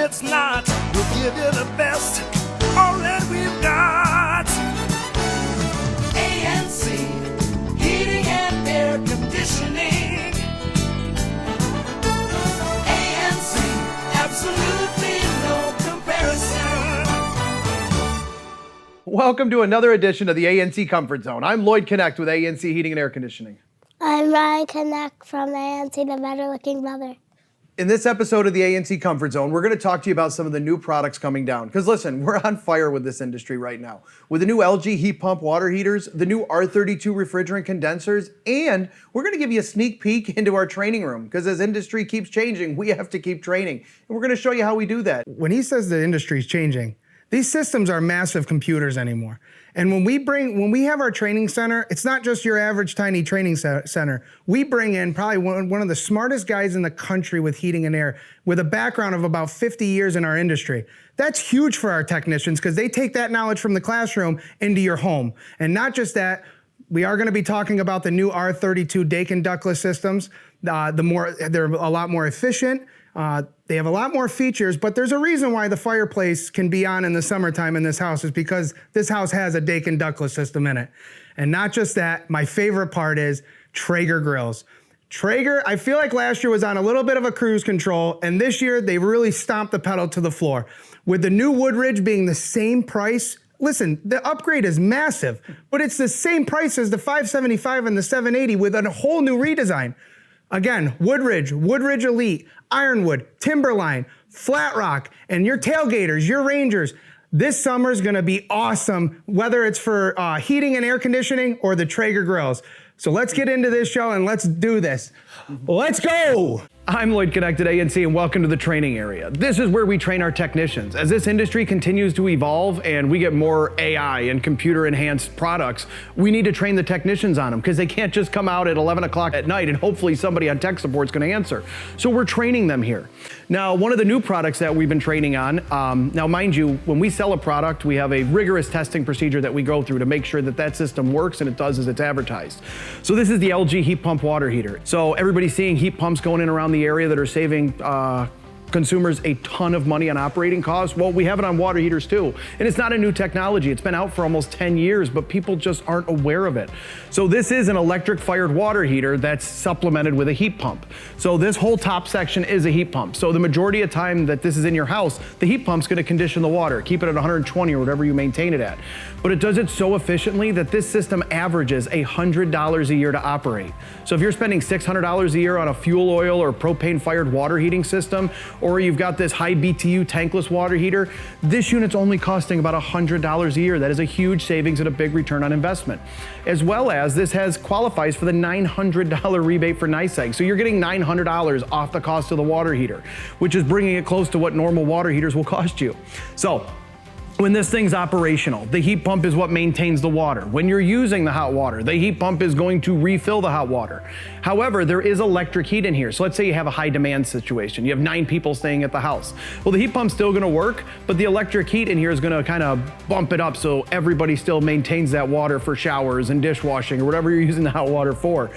it's not, we'll give you the best, all that we've got. ANC Heating and Air Conditioning. ANC, absolutely no comparison. Welcome to another edition of the ANC Comfort Zone. I'm Lloyd Connect with ANC Heating and Air Conditioning. I'm Ryan Connect from ANC, the Better Looking Brother. In this episode of the ANC Comfort Zone, we're going to talk to you about some of the new products coming down. Because listen, we're on fire with this industry right now. With the new LG heat pump water heaters, the new R32 refrigerant condensers, and we're going to give you a sneak peek into our training room. Because as industry keeps changing, we have to keep training. And we're going to show you how we do that. When he says the industry is changing, these systems are massive computers anymore. And when we have our training center, it's not just your average tiny training center. We bring in probably one of the smartest guys in the country with heating and air, with a background of about 50 years in our industry. That's huge for our technissans because they take that knowledge from the classroom into your home. And not just that, we are going to be talking about the new R32 Daikin ductless systems. They're a lot more efficient. They have a lot more features, but there's a reason why the fireplace can be on in the summertime in this house is because this house has a Daikin ductless system in it. And not just that, my favorite part is Traeger Grills. Traeger, I feel like last year was on a little bit of a cruise control, and this year they really stomped the pedal to the floor. With the new Woodridge being the same price, listen, the upgrade is massive, but it's the same price as the 575 and the 780 with a whole new redesign. Again, Woodridge Elite, Ironwood, Timberline, Flat Rock, and your tailgaters, your Rangers. This summer is gonna be awesome, whether it's for heating and air conditioning or the Traeger Grills. So let's get into this show and let's do this. Let's go! I'm Lloyd Connect at ANC and welcome to the training area. This is where we train our technicians. As this industry continues to evolve and we get more AI and computer enhanced products, we need to train the technicians on them because they can't just come out at 11 o'clock at night and hopefully somebody on tech support is going to answer. So we're training them here. Now, one of the new products that we've been training on, now mind you, when we sell a product, we have a rigorous testing procedure that we go through to make sure that that system works and it does as it's advertised. So this is the LG heat pump water heater. So everybody's seeing heat pumps going in around the area that are saving consumers a ton of money on operating costs. Well, we have it on water heaters too. And it's not a new technology. It's been out for almost 10 years, but people just aren't aware of it. So this is an electric fired water heater that's supplemented with a heat pump. So this whole top section is a heat pump. So the majority of time that this is in your house, the heat pump's gonna condition the water, keep it at 120 or whatever you maintain it at. But it does it so efficiently that this system averages $100 a year to operate. So if you're spending $600 a year on a fuel oil or propane fired water heating system, or you've got this high BTU tankless water heater, this unit's only costing about $100 a year. That is a huge savings and a big return on investment. As well as this qualifies for the $900 rebate for NYSEG. So you're getting $900 off the cost of the water heater, which is bringing it close to what normal water heaters will cost you. So when this thing's operational, the heat pump is what maintains the water. When you're using the hot water, the heat pump is going to refill the hot water. However, there is electric heat in here. So let's say you have a high demand situation. You have 9 people staying at the house. Well, the heat pump's still gonna work, but the electric heat in here is gonna kind of bump it up so everybody still maintains that water for showers and dishwashing or whatever you're using the hot water for.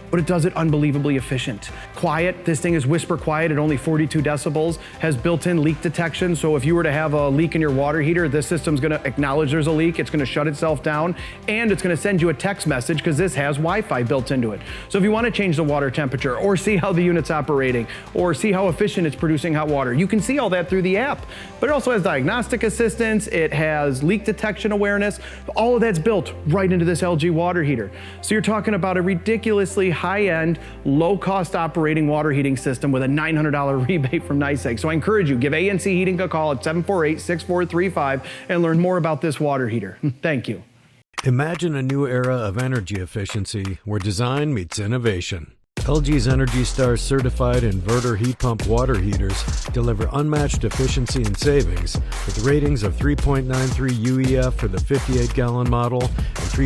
But it does it unbelievably efficient. Quiet, this thing is whisper quiet at only 42 decibels, has built-in leak detection, so if you were to have a leak in your water heater, this system's gonna acknowledge there's a leak, it's gonna shut itself down, and it's gonna send you a text message because this has Wi-Fi built into it. So if you wanna change the water temperature, or see how the unit's operating, or see how efficient it's producing hot water, you can see all that through the app. But it also has diagnostic assistance, it has leak detection awareness, all of that's built right into this LG water heater. So you're talking about a ridiculously high-end, low-cost operating water heating system with a $900 rebate from NYSEG. So I encourage you, give ANC Heating a call at 748-6435 and learn more about this water heater. Thank you. Imagine a new era of energy efficiency where design meets innovation. LG's Energy Star certified inverter heat pump water heaters deliver unmatched efficiency and savings with ratings of 3.93 UEF for the 58-gallon model and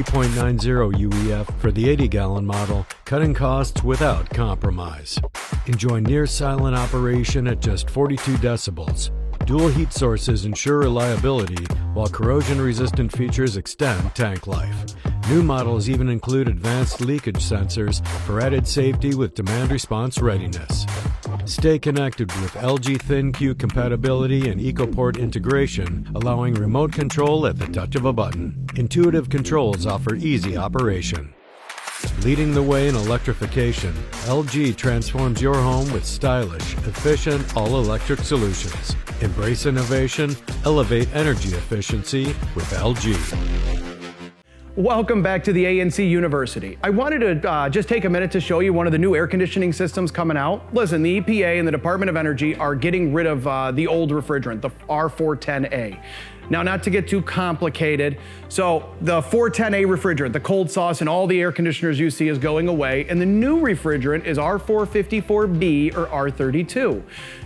3.90 UEF for the 80-gallon model, cutting costs without compromise. Enjoy near silent operation at just 42 decibels. Dual heat sources ensure reliability while corrosion-resistant features extend tank life. New models even include advanced leakage sensors for added safety with demand response readiness. Stay connected with LG ThinQ compatibility and EcoPort integration, allowing remote control at the touch of a button. Intuitive controls offer easy operation. Leading the way in electrification, LG transforms your home with stylish, efficient, all-electric solutions. Embrace innovation, elevate energy efficiency with LG. Welcome back to the ANC University. I wanted to just take a minute to show you one of the new air conditioning systems coming out. Listen, the EPA and the Department of Energy are getting rid of the old refrigerant, the R410A. Now, not to get too complicated, so the 410A refrigerant, the cold sauce and all the air conditioners you see is going away, and the new refrigerant is R454B or R32.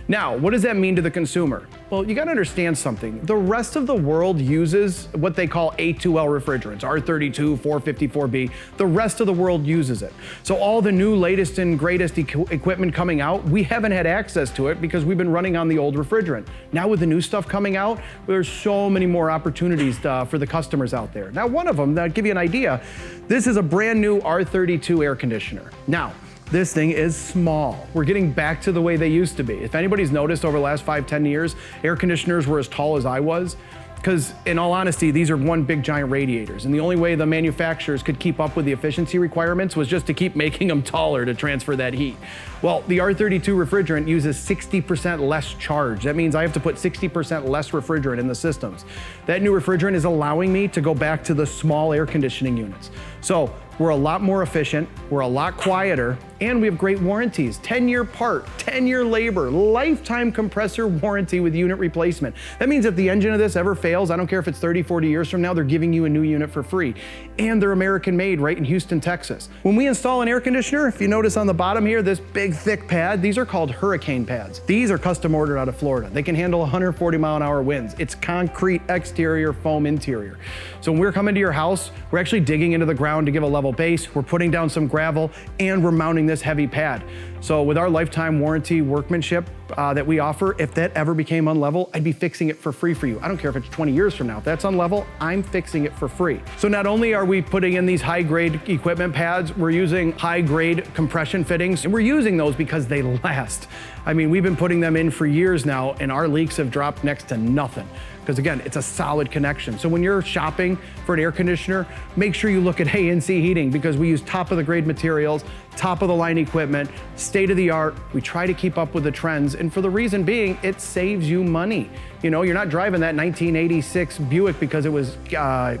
Now, what does that mean to the consumer? Well, you gotta understand something. The rest of the world uses what they call A2L refrigerants, R32, 454B. The rest of the world uses it. So all the new latest and greatest equipment coming out, we haven't had access to it because we've been running on the old refrigerant. Now with the new stuff coming out, there's so many more opportunities for the customers out there. Now, one of them, to give you an idea, this is a brand new R32 air conditioner. Now, this thing is small. We're getting back to the way they used to be. If anybody's noticed over the last 5-10 years, air conditioners were as tall as I was, because in all honesty, these are one big giant radiators. And the only way the manufacturers could keep up with the efficiency requirements was just to keep making them taller to transfer that heat. Well, the R32 refrigerant uses 60% less charge. That means I have to put 60% less refrigerant in the systems. That new refrigerant is allowing me to go back to the small air conditioning units. So we're a lot more efficient, we're a lot quieter, and we have great warranties. 10-year part, 10-year labor, lifetime compressor warranty with unit replacement. That means if the engine of this ever fails, I don't care if it's 30, 40 years from now, they're giving you a new unit for free. And they're American made right in Houston, Texas. When we install an air conditioner, if you notice on the bottom here, this big thick pad, these are called hurricane pads. These are custom ordered out of Florida. They can handle 140 mile an hour winds. It's concrete exterior, foam interior. So when we're coming to your house, we're actually digging into the ground to give a level base, we're putting down some gravel, and we're mounting this heavy pad. So with our lifetime warranty workmanship that we offer, if that ever became unlevel, I'd be fixing it for free for you. I don't care if it's 20 years from now. If that's unlevel, I'm fixing it for free. So not only are we putting in these high-grade equipment pads, we're using high-grade compression fittings, and we're using those because they last. I mean, we've been putting them in for years now, and our leaks have dropped next to nothing. Because again, it's a solid connection. So when you're shopping for an air conditioner, make sure you look at ANC Heating because we use top of the grade materials, top of the line equipment, state of the art. We try to keep up with the trends. And for the reason being, it saves you money. You know, you're not driving that 1986 Buick because it was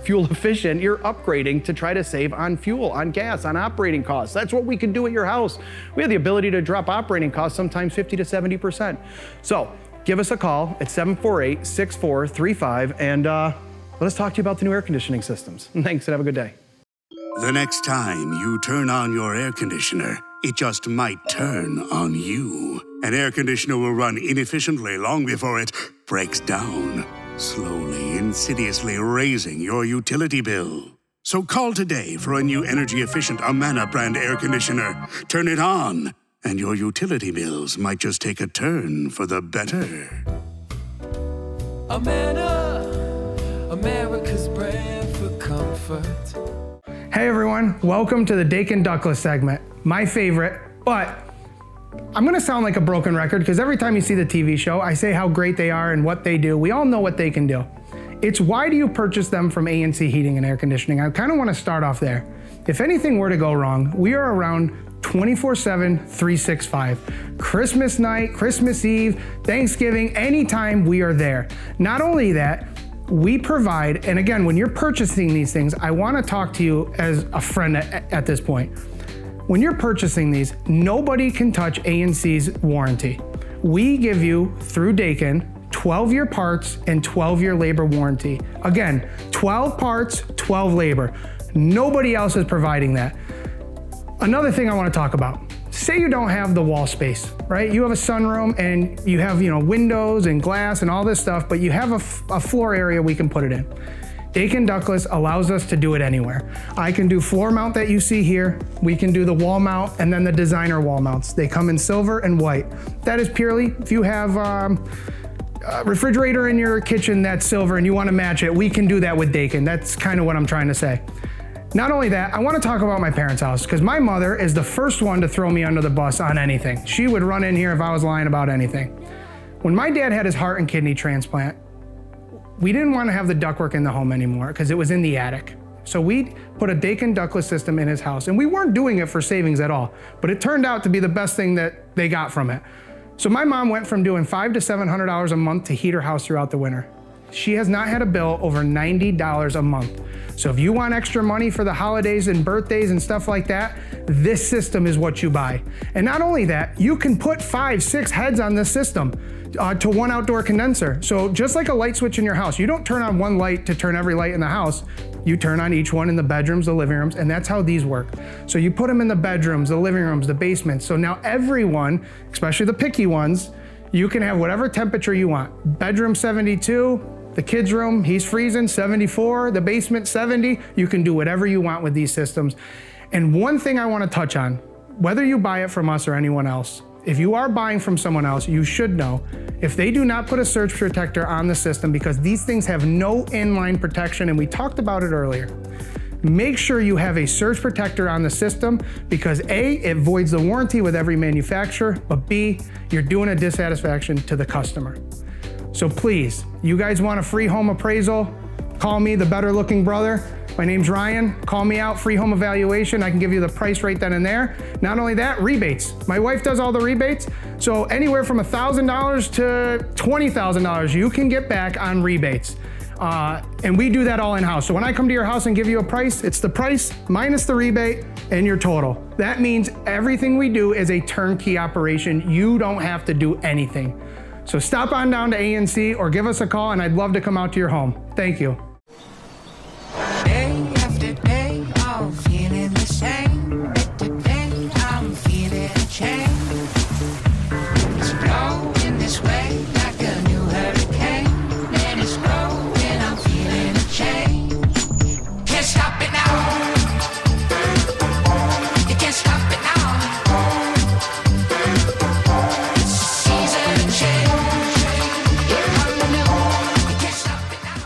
fuel efficient. You're upgrading to try to save on fuel, on gas, on operating costs. That's what we can do at your house. We have the ability to drop operating costs sometimes 50 to 70%. So give us a call at 748-6435 and let us talk to you about the new air conditioning systems. Thanks and have a good day. The next time you turn on your air conditioner, it just might turn on you. An air conditioner will run inefficiently long before it breaks down, slowly, insidiously raising your utility bill. So call today for a new energy-efficient Amana brand air conditioner. Turn it on, and your utility bills might just take a turn for the better. Amana, America's brand for comfort. Hey everyone, welcome to the Dakin Duckless segment. My favorite, but I'm gonna sound like a broken record because every time you see the TV show, I say how great they are and what they do. We all know what they can do. It's why do you purchase them from ANC Heating and Air Conditioning? I kind of want to start off there. If anything were to go wrong, we are around 24/7, 365. Christmas night, Christmas Eve, Thanksgiving, anytime we are there. Not only that, we provide, and again, when you're purchasing these things, I want to talk to you as a friend at this point. When you're purchasing these, nobody can touch ANC's warranty. We give you, through Dakin, 12-year parts and 12-year labor warranty. Again, 12 parts, 12 labor. Nobody else is providing that. Another thing I want to talk about. Say you don't have the wall space, right? You have a sunroom and you have, windows and glass and all this stuff, but you have a floor area we can put it in. Dakin Ductless allows us to do it anywhere. I can do floor mount that you see here. We can do the wall mount and then the designer wall mounts. They come in silver and white. That is purely if you have refrigerator in your kitchen that's silver and you want to match it, we can do that with Dakin. That's kind of what I'm trying to say. Not only that, I want to talk about my parents' house because my mother is the first one to throw me under the bus on anything. She would run in here if I was lying about anything. When my dad had his heart and kidney transplant, we didn't want to have the ductwork in the home anymore because it was in the attic. So we put a Dakin ductless system in his house, and we weren't doing it for savings at all, but it turned out to be the best thing that they got from it. So my mom went from doing $500 to $700 a month to heat her house throughout the winter. She has not had a bill over $90 a month. So if you want extra money for the holidays and birthdays and stuff like that, this system is what you buy. And not only that, you can put 5, 6 heads on this system to one outdoor condenser. So just like a light switch in your house, you don't turn on one light to turn every light in the house. You turn on each one in the bedrooms, the living rooms, and that's how these work. So you put them in the bedrooms, the living rooms, the basements. So now everyone, especially the picky ones, you can have whatever temperature you want. Bedroom 72, the kids' room, he's freezing, 74, the basement 70. You can do whatever you want with these systems. And one thing I want to touch on, whether you buy it from us or anyone else, if you are buying from someone else, you should know if they do not put a surge protector on the system, because these things have no inline protection, and we talked about it earlier. Make sure you have a surge protector on the system because A, it voids the warranty with every manufacturer, but B, you're doing a dissatisfaction to the customer. So please, you guys want a free home appraisal? Call me, the better looking brother. My name's Ryan. Call me out, free home evaluation. I can give you the price right then and there. Not only that, rebates. My wife does all the rebates. So anywhere from $1,000 to $20,000 you can get back on rebates. And we do that all in-house. So when I come to your house and give you a price, it's the price minus the rebate and your total. That means everything we do is a turnkey operation. You don't have to do anything. So stop on down to ANC or give us a call and I'd love to come out to your home. Thank you. Day after day, I'm feeling the same. Today, I'm feeling a change. It's blowing this way like a new hurricane. And it's growing, I'm feeling a change. Can't stop it now. You can't stop it now. It's season change. Here come the new. You can't stop it now.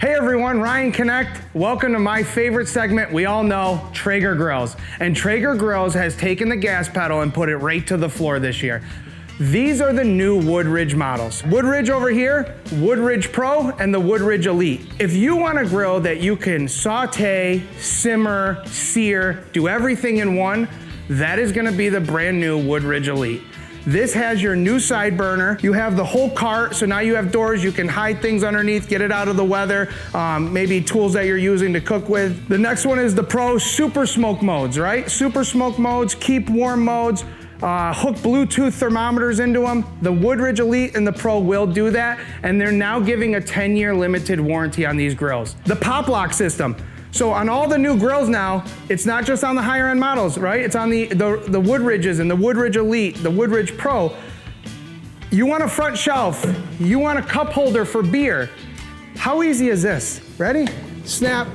Hey everyone, Ryan Connect. Welcome to my favorite segment. We all know Traeger Grills. And Traeger Grills has taken the gas pedal and put it right to the floor this year. These are the new Woodridge models. Woodridge over here, Woodridge Pro, and the Woodridge Elite. If you want a grill that you can saute, simmer, sear, do everything in one, that is gonna be the brand new Woodridge Elite. This has your new side burner. You have the whole cart, so now you have doors, you can hide things underneath, get it out of the weather, maybe tools that you're using to cook with. The next one is the Pro Super Smoke modes, right? Super Smoke modes, keep warm modes, hook Bluetooth thermometers into them. The Woodridge Elite and the Pro will do that, and they're now giving a 10-year limited warranty on these grills. The Pop Lock system. So on all the new grills now, it's not just on the higher end models, right? It's on the Woodridges and the Woodridge Elite, the Woodridge Pro. You want a front shelf, you want a cup holder for beer. How easy is this? Ready? Snap,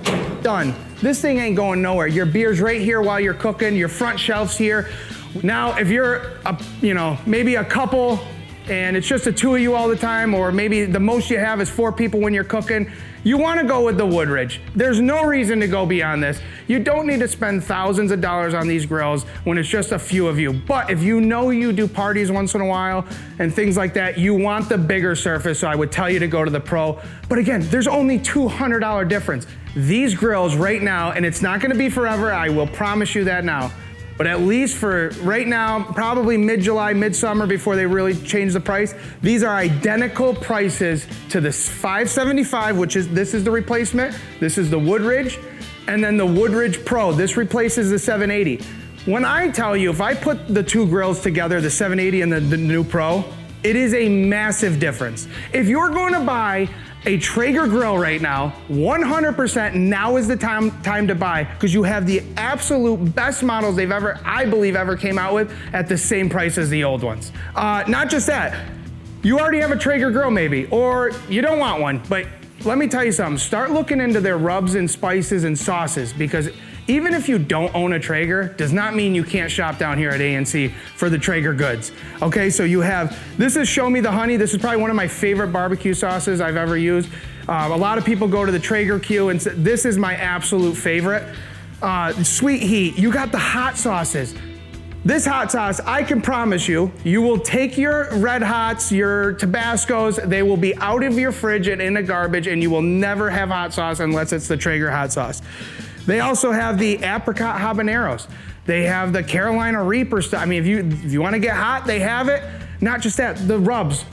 done. This thing ain't going nowhere. Your beer's right here while you're cooking, your front shelf's here. Now, if you're, maybe a couple and it's just the two of you all the time, or maybe the most you have is 4 people when you're cooking, you wanna go with the Woodridge. There's no reason to go beyond this. You don't need to spend thousands of dollars on these grills when it's just a few of you. But if you know you do parties once in a while and things like that, you want the bigger surface, so I would tell you to go to the Pro. But again, there's only $200 difference. These grills right now, and it's not gonna be forever, I will promise you that now, but at least for right now, probably mid-July, mid-summer, before they really change the price, these are identical prices to the 575, this is the replacement, this is the Woodridge, and then the Woodridge Pro. This replaces the 780. When I tell you, if I put the two grills together, the 780 and the new Pro, It is a massive difference. If you're going to buy a Traeger grill right now, 100% now is the time to buy, because you have the absolute best models they've ever, I believe, ever came out with at the same price as the old ones. Not just that, you already have a Traeger grill maybe, or you don't want one, but let me tell you something, start looking into their rubs and spices and sauces, because even if you don't own a Traeger, does not mean you can't shop down here at ANC for the Traeger goods. Okay, so you have, this is Show Me the Honey. This is probably one of my favorite barbecue sauces I've ever used. A lot of people go to the Traeger queue and say, this is my absolute favorite. Sweet Heat, you got the hot sauces. This hot sauce, I can promise you, you will take your Red Hots, your Tabascos, they will be out of your fridge and in the garbage, and you will never have hot sauce unless it's the Traeger hot sauce. They also have the apricot habaneros. They have the Carolina Reaper stuff. I mean, if you want to get hot, they have it. Not just that, the rubs.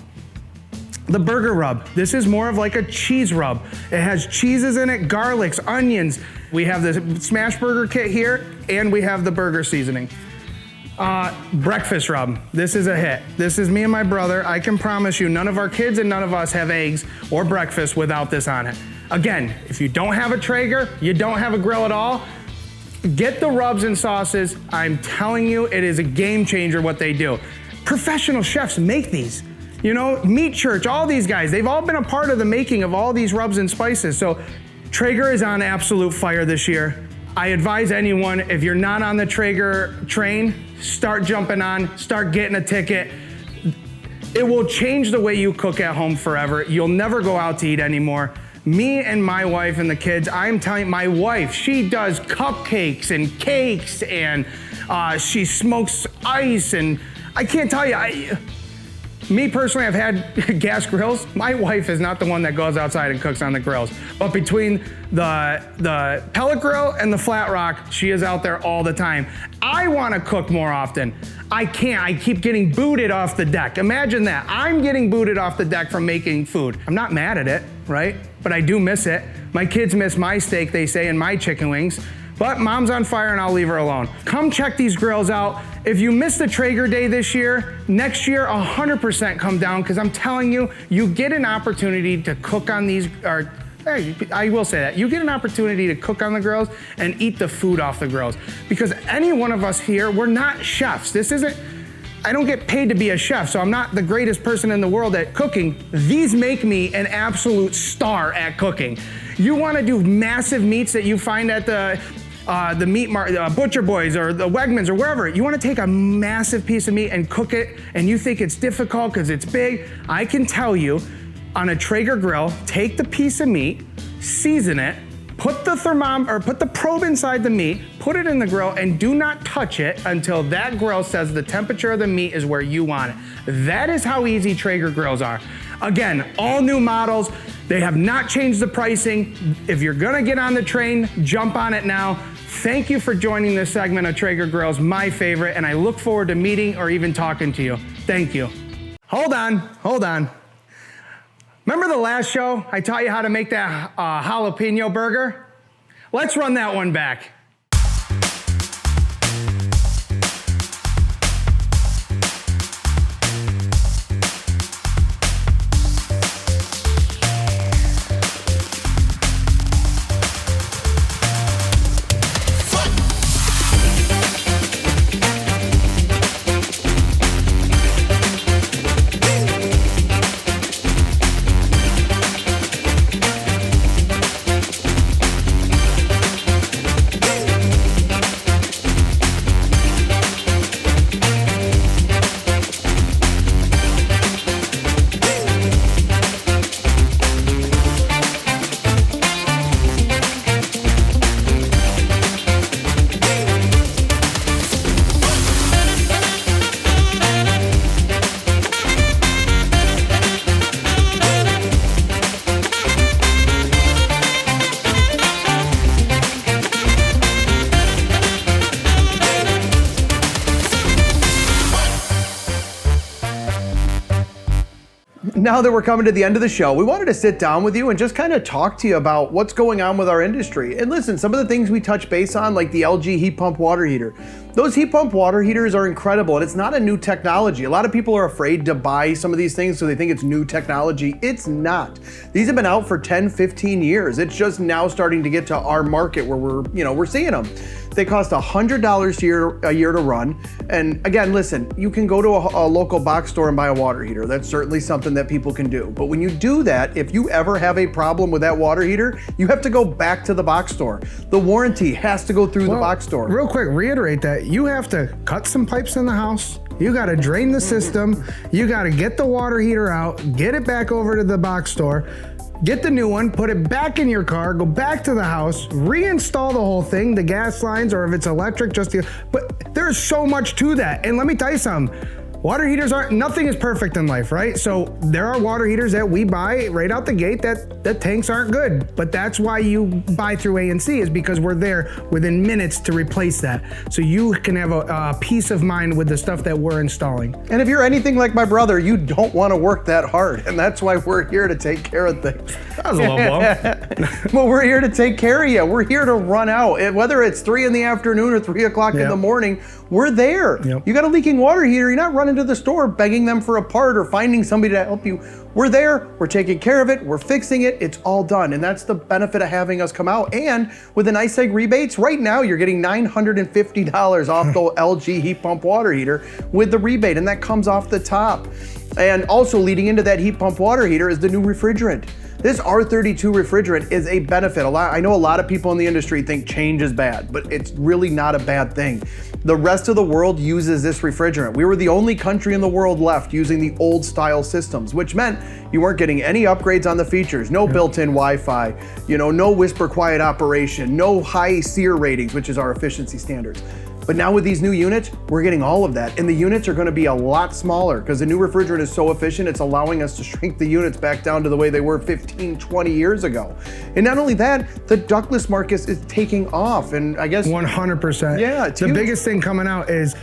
The burger rub. This is more of like a cheese rub. It has cheeses in it, garlics, onions. We have the smash burger kit here, and we have the burger seasoning. Breakfast rub. This is a hit. This is me and my brother. I can promise you, none of our kids and none of us have eggs or breakfast without this on it. Again, if you don't have a Traeger, you don't have a grill at all, get the rubs and sauces. I'm telling you, it is a game changer what they do. Professional chefs make these. You know, Meat Church, all these guys, they've all been a part of the making of all these rubs and spices. So Traeger is on absolute fire this year. I advise anyone, if you're not on the Traeger train, start jumping on, start getting a ticket. It will change the way you cook at home forever. You'll never go out to eat anymore. Me and my wife and the kids, I'm telling you, my wife, she does cupcakes and cakes, and she smokes ice, and I can't tell you, me personally, I've had gas grills. My wife is not the one that goes outside and cooks on the grills. But between the pellet grill and the flat rock, she is out there all the time. I want to cook more often. I can't. I keep getting booted off the deck. Imagine that. I'm getting booted off the deck from making food. I'm not mad at it, right? But I do miss it. My kids miss my steak, they say, and my chicken wings. But mom's on fire and I'll leave her alone. Come check these grills out. If you missed the Traeger Day this year, next year 100% come down, because I'm telling you, you get an opportunity to cook on these, or I will say that, you get an opportunity to cook on the grills and eat the food off the grills. Because any one of us here, we're not chefs. This isn't, I don't get paid to be a chef, so I'm not the greatest person in the world at cooking. These make me an absolute star at cooking. You wanna do massive meats that you find at the meat market, Butcher Boys or the Wegmans or wherever. You wanna take a massive piece of meat and cook it, and you think it's difficult because it's big. I can tell you, on a Traeger grill, take the piece of meat, season it, put the thermometer, or put the probe inside the meat, put it in the grill, and do not touch it until that grill says the temperature of the meat is where you want it. That is how easy Traeger grills are. Again, all new models. They have not changed the pricing. If you're gonna get on the train, jump on it now. Thank you for joining this segment of Traeger Grills, my favorite, and I look forward to meeting or even talking to you. Thank you. Hold on. Remember the last show? I taught you how to make that jalapeno burger? Let's run that one back. now that we're coming to the end of the show, we wanted to sit down with you and just kind of talk to you about what's going on with our industry. And listen, some of the things we touch base on, like the LG heat pump water heater, those heat pump water heaters are incredible, and it's not a new technology. A lot of people are afraid to buy some of these things so they think it's new technology. It's not. These have been out for 10, 15 years. It's just now starting to get to our market where we're seeing them. They cost $100 a year to run. And again, listen, you can go to a local box store and buy a water heater. That's certainly something that people can do. But when you do that, if you ever have a problem with that water heater, you have to go back to the box store. The warranty has to go through the box store. Real quick, reiterate that. You have to cut some pipes in the house. You got to drain the system. You got to get the water heater out, get it back over to the box store, get the new one, put it back in your car, go back to the house, reinstall the whole thing, the gas lines, or if it's electric, but there's so much to that. And let me tell you something. Water heaters nothing is perfect in life, right? So there are water heaters that we buy right out the gate that the tanks aren't good, but that's why you buy through ANC, is because we're there within minutes to replace that. So you can have a peace of mind with the stuff that we're installing. And if you're anything like my brother, you don't want to work that hard. And that's why we're here to take care of things. That was a low blow. Well, we're here to take care of you. We're here to run out. Whether it's 3 in the afternoon or 3 o'clock in the morning, we're there. Yep. You got a leaking water heater, you're not running to the store begging them for a part or finding somebody to help you. We're there, we're taking care of it, we're fixing it, it's all done. And that's the benefit of having us come out. And with the nice egg rebates, right now you're getting $950 off the LG heat pump water heater with the rebate, and that comes off the top. And also leading into that heat pump water heater is the new refrigerant. This R32 refrigerant is a benefit. I know a lot of people in the industry think change is bad, but it's really not a bad thing. The rest of the world uses this refrigerant. We were the only country in the world left using the old style systems, which meant you weren't getting any upgrades on the features, no built-in Wi-Fi, no whisper quiet operation, no high SEER ratings, which is our efficiency standards. But now with these new units, we're getting all of that. And the units are gonna be a lot smaller because the new refrigerant is so efficient, it's allowing us to shrink the units back down to the way they were 15, 20 years ago. And not only that, the ductless market is taking off. And I guess 100%. Yeah, it's the huge. biggest thing coming out is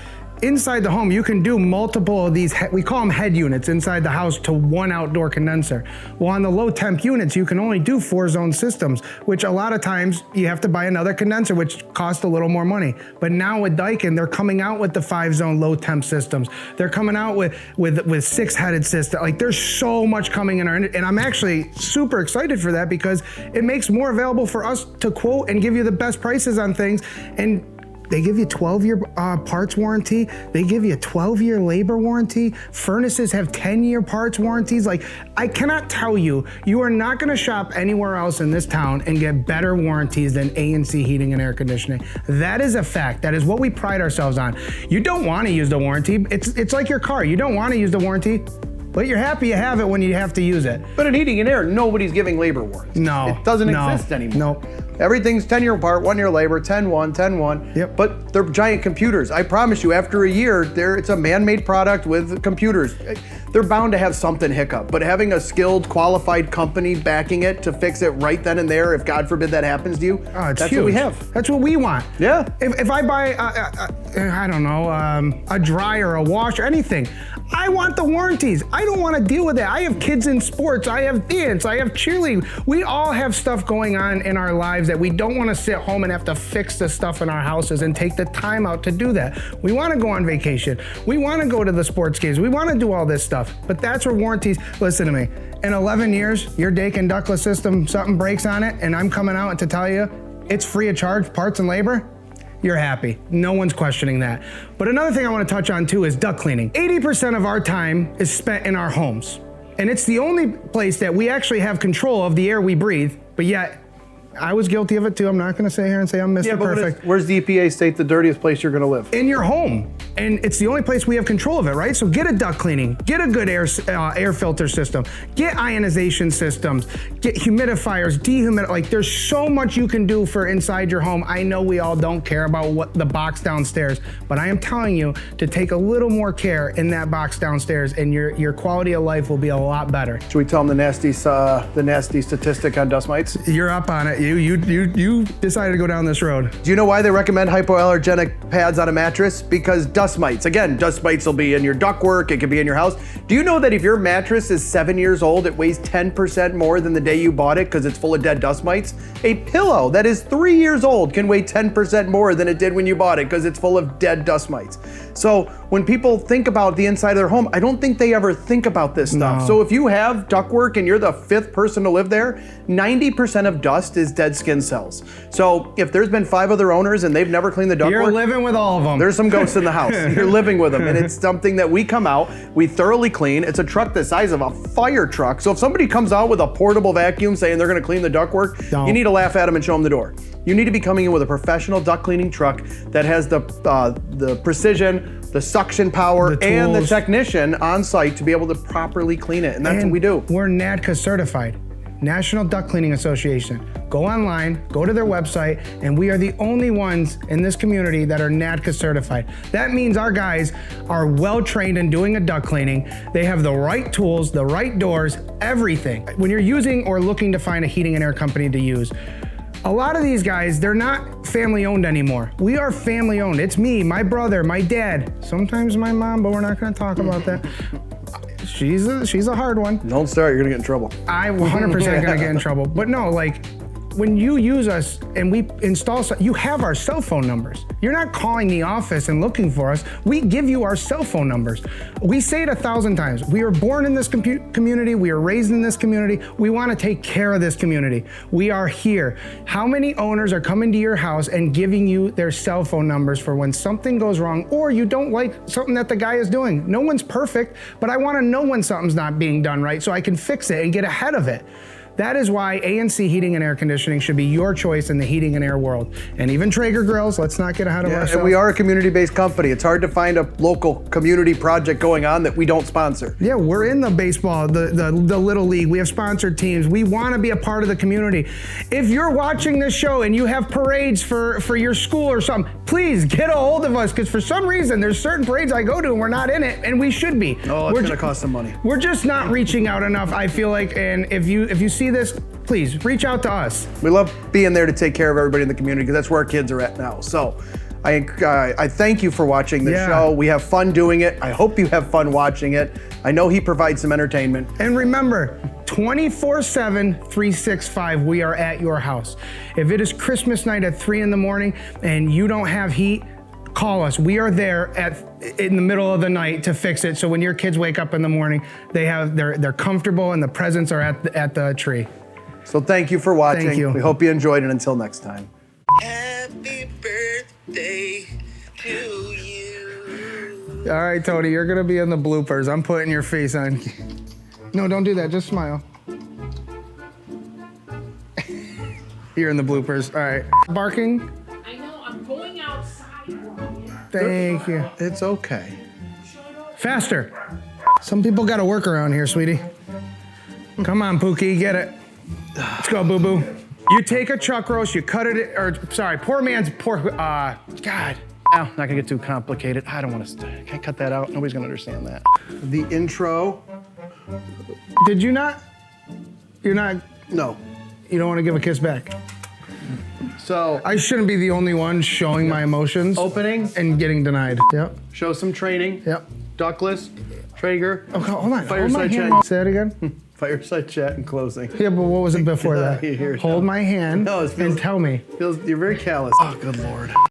inside the home, you can do multiple of these, we call them head units inside the house to one outdoor condenser. Well, on the low temp units, you can only do 4-zone systems, which a lot of times you have to buy another condenser, which costs a little more money. But now with Daikin, they're coming out with the 5-zone low temp systems. They're coming out with 6-headed system. Like there's so much coming in and I'm actually super excited for that because it makes more available for us to quote and give you the best prices on things. And they give you 12-year parts warranty. They give you a 12-year labor warranty. Furnaces have 10-year parts warranties. Like, I cannot tell you, you are not gonna shop anywhere else in this town and get better warranties than ANC Heating and Air Conditioning. That is a fact. That is what we pride ourselves on. You don't wanna use the warranty. It's like your car. You don't wanna use the warranty, but you're happy you have it when you have to use it. But in heating and air, nobody's giving labor warranties. No. It doesn't exist anymore. Nope. Everything's 10-year part, 1-year labor, 10-1, 10-1. Yep. But they're giant computers. I promise you, after a year, it's a man-made product with computers. They're bound to have something hiccup. But having a skilled, qualified company backing it to fix it right then and there, if God forbid that happens to you, it's that's huge. what we have. That's what we want. Yeah. If I buy, I don't know, a dryer, a washer, anything, I want the warranties. I don't want to deal with that. I have kids in sports. I have dance. I have cheerleading. We all have stuff going on in our lives that we don't want to sit home and have to fix the stuff in our houses and take the time out to do that. We want to go on vacation. We want to go to the sports games. We want to do all this stuff. But that's where warranties, listen to me. In 11 years, your Daikin ductless system, something breaks on it, and I'm coming out to tell you it's free of charge, parts and labor, you're happy. No one's questioning that. But another thing I want to touch on too is duct cleaning. 80% of our time is spent in our homes. And it's the only place that we actually have control of the air we breathe, but yet I was guilty of it too. I'm not gonna sit here and say I'm Mr. Perfect. Where's the EPA state the dirtiest place you're gonna live? In your home. And it's the only place we have control of it, right? So get a duct cleaning, get a good air filter system, get ionization systems, get humidifiers, like there's so much you can do for inside your home. I know we all don't care about what the box downstairs, but I am telling you to take a little more care in that box downstairs and your quality of life will be a lot better. Should we tell them the nasty statistic on dust mites? You're up on it. You decided to go down this road. Do you know why they recommend hypoallergenic pads on a mattress? Because dust mites. Again, dust mites will be in your ductwork, it could be in your house. Do you know that if your mattress is 7 years old, it weighs 10% more than the day you bought it because it's full of dead dust mites? A pillow that is 3 years old can weigh 10% more than it did when you bought it because it's full of dead dust mites. So when people think about the inside of their home, I don't think they ever think about this stuff. No. So if you have ductwork and you're the 5th person to live there, 90% of dust is dead skin cells. So if there's been 5 other owners and they've never cleaned the ductwork, You're living with all of them. there's some ghosts in the house. You're living with them, and it's something that we come out, we thoroughly clean. It's a truck the size of a fire truck. So if somebody comes out with a portable vacuum saying they're gonna clean the ductwork, Don't. you need to laugh at them and show them the door. You need to be coming in with a professional duct cleaning truck that has the precision, the suction power, The and the tools. technician on site to be able to properly clean it, and that's what we do. We're NADCA certified, National Duct Cleaning Association. Go online, go to their website, and we are the only ones in this community that are NADCA certified. That means our guys are well trained in doing a duct cleaning. They have the right tools, the right doors, everything. When you're using or looking to find a heating and air company to use, a lot of these guys, they're not family owned anymore. We are family owned. It's me, my brother, my dad, sometimes my mom, but we're not gonna talk about that. She's a hard one. Don't start, you're gonna get in trouble. I'm 100% gonna get in trouble. But no, like, when you use us and we install, you have our cell phone numbers. You're not calling the office and looking for us. We give you our cell phone numbers. We say it 1,000 times. We are born in this community. We are raised in this community. We want to take care of this community. We are here. How many owners are coming to your house and giving you their cell phone numbers for when something goes wrong or you don't like something that the guy is doing? No one's perfect, but I want to know when something's not being done right so I can fix it and get ahead of it. That is why ANC Heating and Air Conditioning should be your choice in the heating and air world. And even Traeger Grills, let's not get ahead of ourselves. And we are a community-based company. It's hard to find a local community project going on that we don't sponsor. Yeah, we're in the baseball, the Little League. We have sponsored teams. We want to be a part of the community. If you're watching this show and you have parades for your school or something, please get a hold of us, because for some reason there's certain parades I go to and we're not in it, and we should be. Oh, it's gonna cost some money. We're just not reaching out enough, I feel like, and if you see this, please reach out to us. We love being there to take care of everybody in the community because that's where our kids are at now. So I thank you for watching the show. We have fun doing it. I hope you have fun watching it. I know he provides some entertainment. And remember, 24/7, 365, we are at your house. If it is Christmas night at 3 in the morning and you don't have heat, call us. We are there in the middle of the night to fix it. So when your kids wake up in the morning, they're comfortable and the presents are at the tree. So thank you for watching. Thank you. We hope you enjoyed it. Until next time. Happy birthday to you. All right, Tony, you're gonna be in the bloopers. I'm putting your face on. No, don't do that. Just smile. You're in the bloopers. All right. Barking. I know, I'm going outside. Thank you. It's okay. Faster. Some people got to work around here, sweetie. Come on, Pookie, get it. Let's go, boo-boo. You take a chuck roast, you cut it, poor man's God. Now, not gonna get too complicated. I don't want to. Can't cut that out. Nobody's gonna understand that. The intro. Did you not? You're not. No. You don't want to give a kiss back. So I shouldn't be the only one showing my emotions. opening. And getting denied. Yep. Show some training. Yep. Ductless. Traeger. Okay, hold on. Fireside Hold my chat. hand. Say it again. Fireside chat and closing. Yeah, but what was it before that? Here, Hold my hand No, it feels- and tell me. You're very callous. Oh, good Lord.